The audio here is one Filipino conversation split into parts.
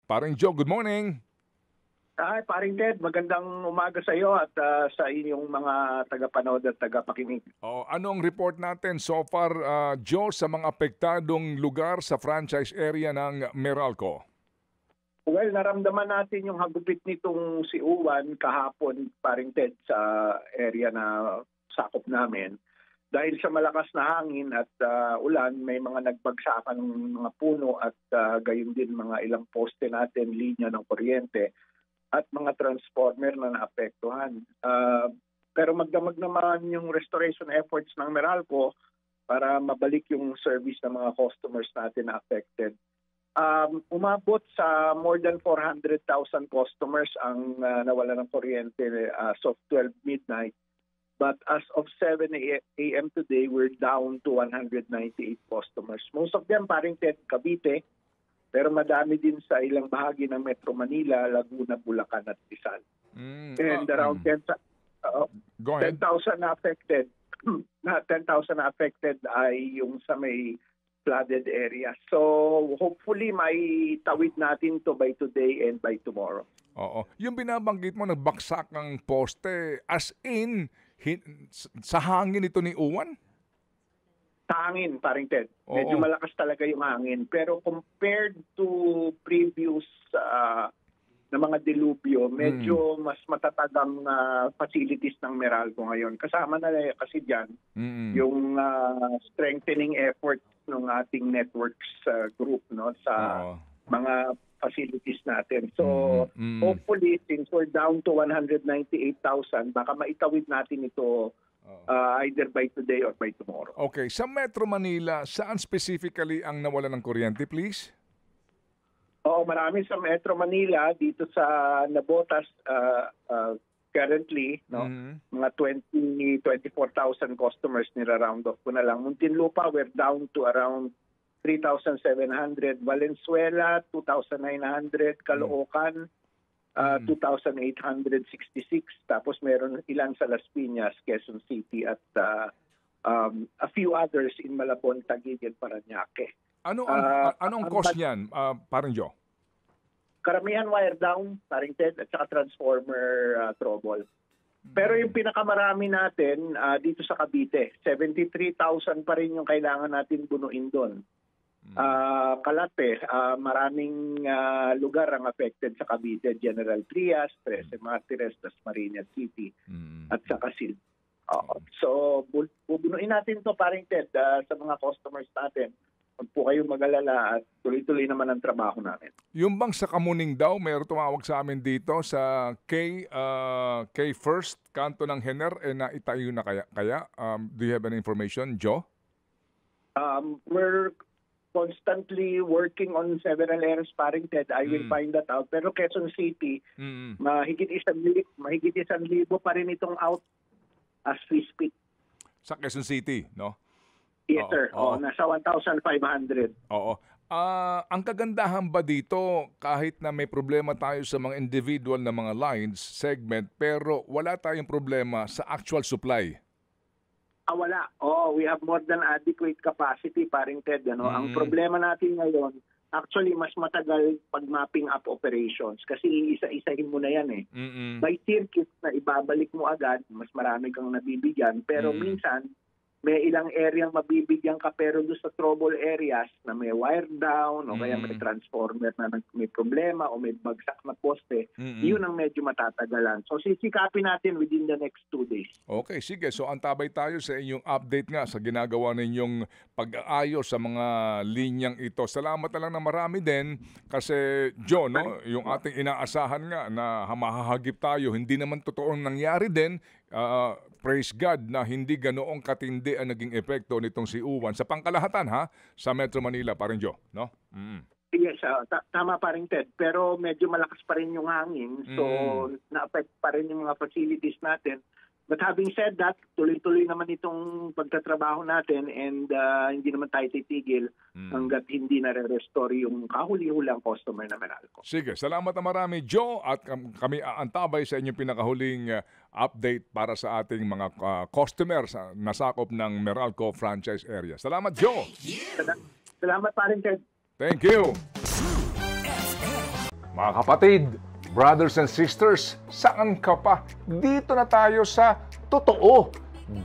Paring Joe, good morning. Hi, paring Ted. Magandang umaga sa iyo at sa inyong mga tagapanood at tagapakinig. Anong report natin so far, Joe, sa mga apektadong lugar sa franchise area ng Meralco? Well, naramdaman natin yung hagupit nitong si Uwan kahapon, paring Ted, sa area na sakop namin. Dahil sa malakas na hangin at ulan, may mga nagbagsakan ng mga puno at gayon din mga ilang poste natin, linya ng kuryente at mga transformer na naapektuhan. Pero magdamag naman yung restoration efforts ng Meralco para mabalik yung service ng mga customers natin na affected. Umabot sa more than 400,000 customers ang nawala ng kuryente as of 12 midnight. But as of 7 a.m. today, we're down to 198 customers. Most of them, paring Ted, Cavite, pero madami din sa ilang bahagi ng Metro Manila, Laguna, Bulacan at Rizal. And around 10,000 na affected. 10,000 na affected ay yung sa may flooded area. So hopefully may tawid natin to by today and by tomorrow. Oo. Yung binabanggit mo, nagbaksak ang poste, as in, sa hangin ito ni Uwan? Hangin, paring Ted. Medyo malakas talaga yung hangin. Pero compared to previous na mga dilubyo, medyo mas matatag ang facilities ng Meralco ngayon. Kasama na kasi dyan yung strengthening effort ng ating networks group sa mga facilities natin. So hopefully, since we're down to 198,000, baka maitawid natin ito either by today or by tomorrow. Okay. Sa Metro Manila, saan specifically ang nawala ng kuryente, please? Marami sa Metro Manila. Dito sa Nabotas, currently, mga 24,000 customers nira-round off ko na lang. Muntinlupa, we're down to around 3,700. Valenzuela, 2,900. Caloocan, 2,866. Tapos meron ilan sa Las Piñas, Quezon City at a few others in Malabon, Taguig at Parañaque. Anong cause niyan, parang Joe? Karamihan wire down, paring Ted, at saka transformer trouble. Pero yung pinakamarami natin dito sa Cavite, 73,000 pa rin yung kailangan natin bunuin doon. Kalate, maraming lugar ang affected sa Cavite, General Trias, Trece Martires, Dasmariñas City, at sa Casil. So, bubunuin natin to, paring Ted, sa mga customers natin. Huwag po kayong mag-alala at tuloy-tuloy naman ang trabaho namin. Yung bang sa Kamuning daw, mayroon tumawag sa amin dito sa K First, kanto ng Hener, na itayo na kaya? Do you have any information, Joe? We're constantly working on several areas, paring Ted. I will find that out. Pero Quezon City, mahigit 1,000 pa rin itong out as we speak. Sa Quezon City, no? Yes, sir. Nasa 1,500. Oo. Ang kagandahan ba dito, kahit na may problema tayo sa mga individual na mga lines, segment, pero wala tayong problema sa actual supply? Wala. We have more than adequate capacity, paring Ted. Ang problema natin ngayon, actually, mas matagal pag-mapping up operations kasi isa-isahin mo na yan eh. By circuit na ibabalik mo agad, mas marami kang nabibigyan. Pero minsan, may ilang areang mabibigyan ka pero doon sa trouble areas na may wire down o kaya may transformer na may problema o may bagsak na poste, yun ang medyo matatagalan. So sisikapin natin within the next 2 days. Okay, sige. So antabay tayo sa inyong update nga sa ginagawa ninyong pag-aayos sa mga linyang ito. Salamat na lang na marami din kasi Joe, no, yung ating inaasahan nga na mahahagip tayo, hindi naman totoong nangyari din. Praise God na hindi ganoong katindi ang naging epekto nitong si Uwan sa pangkalahatan sa Metro Manila, paring Joe, no? Yes, tama pa rin Ted, pero medyo malakas pa rin yung hangin, so na-affect pa rin yung mga facilities natin. But having said that, tuloy-tuloy naman itong pagtatrabaho natin and hindi naman tayo titigil hanggat hindi nare-restore yung kahuli-hulang customer na Meralco. Sige, salamat na marami Joe at kami aantabay sa inyong pinakahuling update para sa ating mga customers na sakop ng Meralco franchise area. Salamat Joe! Salamat pa rin Ted. Thank you! Mga kapatid, brothers and sisters, saan ka pa? Dito na tayo sa totoo.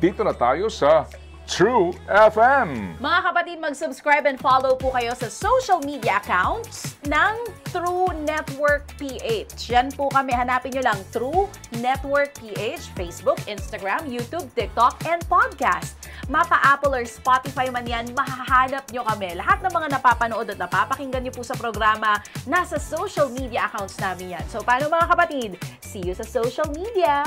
Dito na tayo sa True FM. Mga kapatid, mag-subscribe and follow po kayo sa social media accounts ng True Network PH. Yan po kami. Hanapin nyo lang True Network PH, Facebook, Instagram, YouTube, TikTok, and podcast. Mapa Apple or Spotify man yan, mahahanap nyo kami. Lahat ng mga napapanood at napapakinggan nyo po sa programa, nasa social media accounts namin yan. So, paano mga kapatid? See you sa social media!